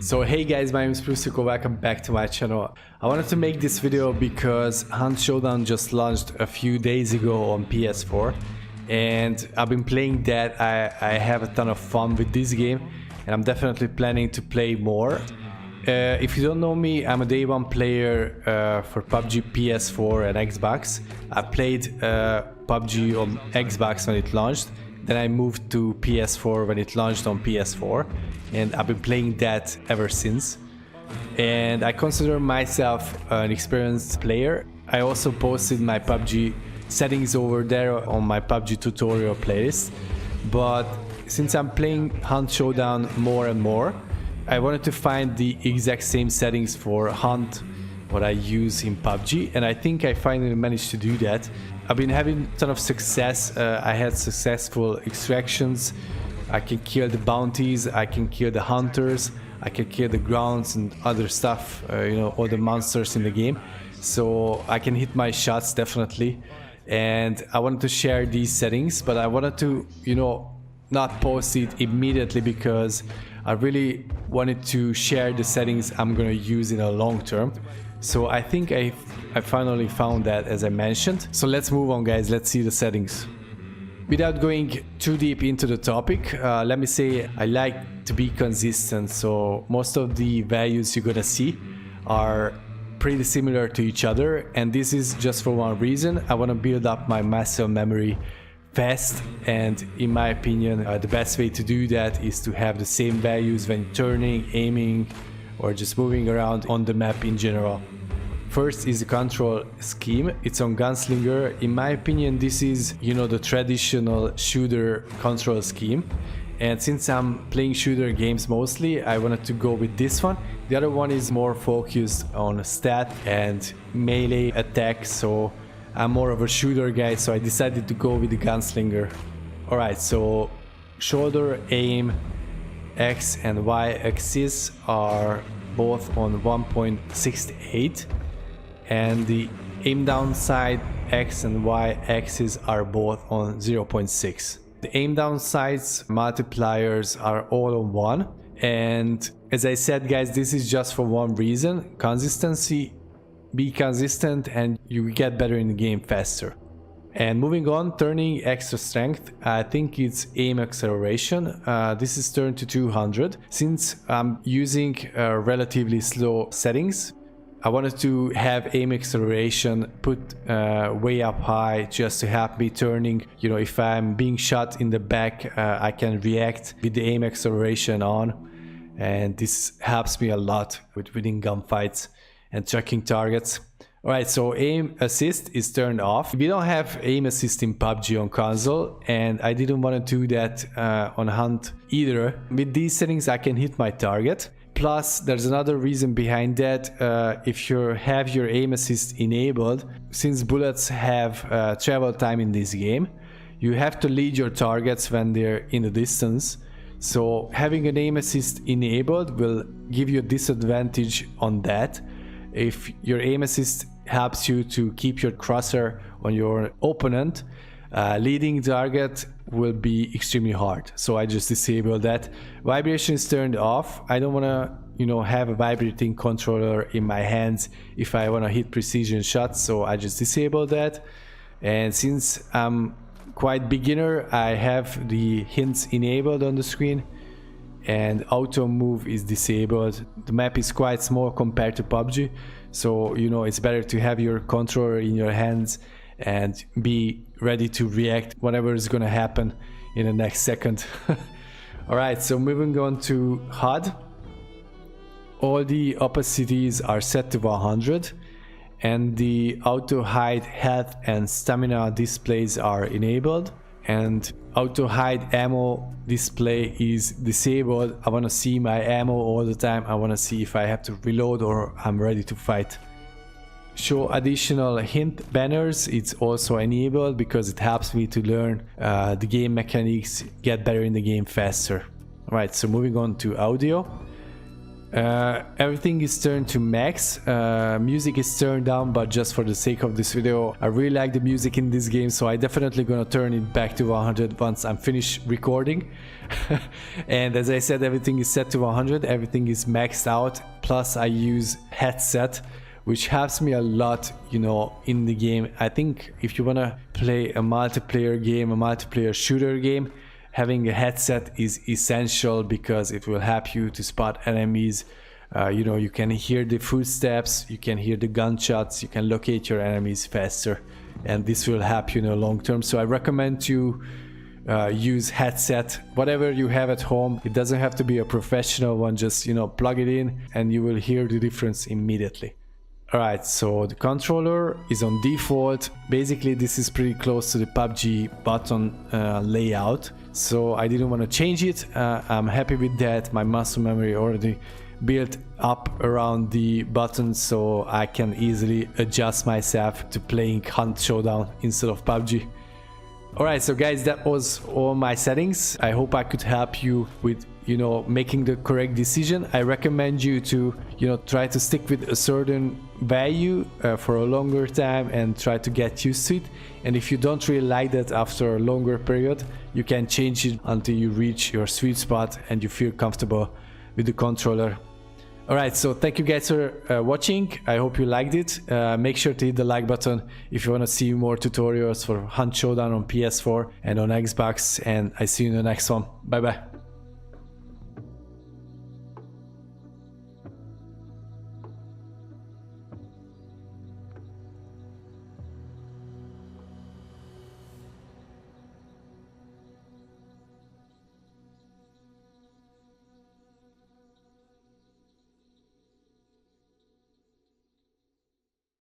So hey guys, my name is proofSzilko, welcome back to my channel. I wanted to make this video because Hunt Showdown just launched a few days ago on PS4 and I've been playing that. I have a ton of fun with this game and I'm definitely planning to play more. If you don't know me, I'm a day one player for PUBG PS4 and Xbox. I played PUBG on Xbox when it launched, then I moved to PS4 when it launched on PS4, and I've been playing that ever since. And I consider myself an experienced player. I also posted my PUBG settings over there on my PUBG tutorial playlist. But since I'm playing Hunt Showdown more and more, I wanted to find the exact same settings for Hunt what I use in PUBG, and I think I finally managed to do that. I've been having a ton of success. I had successful extractions. I can kill the bounties, I can kill the hunters, I can kill the grounds and other stuff, all the monsters in the game. So I can hit my shots definitely. And I wanted to share these settings, but I wanted to, not post it immediately because I really wanted to share the settings I'm gonna use in a long term. So I think I finally found that, as I mentioned. So let's move on, guys, let's see the settings. Without going too deep into the topic, let me say I like to be consistent, so most of the values you're gonna see are pretty similar to each other, and this is just for one reason. I want to build up my muscle memory fast, and in my opinion the best way to do that is to have the same values when turning, aiming, or just moving around on the map in general. First is the control scheme. It's on Gunslinger. In my opinion, this is, the traditional shooter control scheme. And since I'm playing shooter games mostly, I wanted to go with this one. The other one is more focused on stat and melee attack, so I'm more of a shooter guy, so I decided to go with the Gunslinger. Alright, so shoulder, aim, X and Y axis are both on 1.68. And the aim down side X and Y axis are both on 0.6. The aim down sides multipliers are all on 1. And as I said, guys, this is just for one reason: consistency. Be consistent and you get better in the game faster. And moving on, turning extra strength, I think it's aim acceleration. This is turned to 200. Since I'm using relatively slow settings, I wanted to have aim acceleration put way up high just to help me turning. If I'm being shot in the back, I can react with the aim acceleration on, and this helps me a lot with winning gunfights and tracking targets. Alright, so aim assist is turned off. We don't have aim assist in PUBG on console, and I didn't want to do that on Hunt either. With these settings I can hit my target. Plus, there's another reason behind that. If you have your aim assist enabled, since bullets have travel time in this game, you have to lead your targets when they're in the distance. So having an aim assist enabled will give you a disadvantage on that. If your aim assist helps you to keep your crosshair on your opponent, leading target will be extremely hard. So I just disabled that. Vibration is turned off. I don't want to have a vibrating controller in my hands if I want to hit precision shots, so I just disabled that. And since I'm quite beginner, I have the hints enabled on the screen, and auto move is disabled. The map is quite small compared to PUBG, so it's better to have your controller in your hands and be ready to react whatever is gonna happen in the next second. Alright, so moving on to HUD. All the opacities are set to 100, and the auto hide health and stamina displays are enabled, and auto hide ammo display is disabled. I want to see my ammo all the time. I want to see if I have to reload or I'm ready to fight. Show additional hint banners, it's also enabled because it helps me to learn the game mechanics, get better in the game faster. Alright, so moving on to audio. Everything is turned to max. Music is turned down, but just for the sake of this video, I really like the music in this game, so I definitely gonna turn it back to 100 once I'm finished recording. And as I said, everything is set to 100, everything is maxed out, plus I use headset, which helps me a lot, you know, in the game. I think if you wanna play a multiplayer game, a multiplayer shooter game, having a headset is essential because it will help you to spot enemies. You know, you can hear the footsteps, you can hear the gunshots, you can locate your enemies faster, and this will help you in the long term. So I recommend you use headset, whatever you have at home. It doesn't have to be a professional one, just, you know, plug it in and you will hear the difference immediately. Alright, so the controller is on default. Basically this is pretty close to the PUBG button layout, so I didn't want to change it. I'm happy with that. My muscle memory already built up around the buttons, so I can easily adjust myself to playing Hunt Showdown instead of PUBG. Alright, so guys, that was all my settings. I hope I could help you with, you know, making the correct decision. I recommend you to, you know, try to stick with a certain value for a longer time and try to get used to it. And if you don't really like that after a longer period, you can change it until you reach your sweet spot and you feel comfortable with the controller. Alright, so thank you guys for watching. I hope you liked it. Make sure to hit the like button if you want to see more tutorials for Hunt Showdown on PS4 and on Xbox, and I see you in the next one. Bye bye.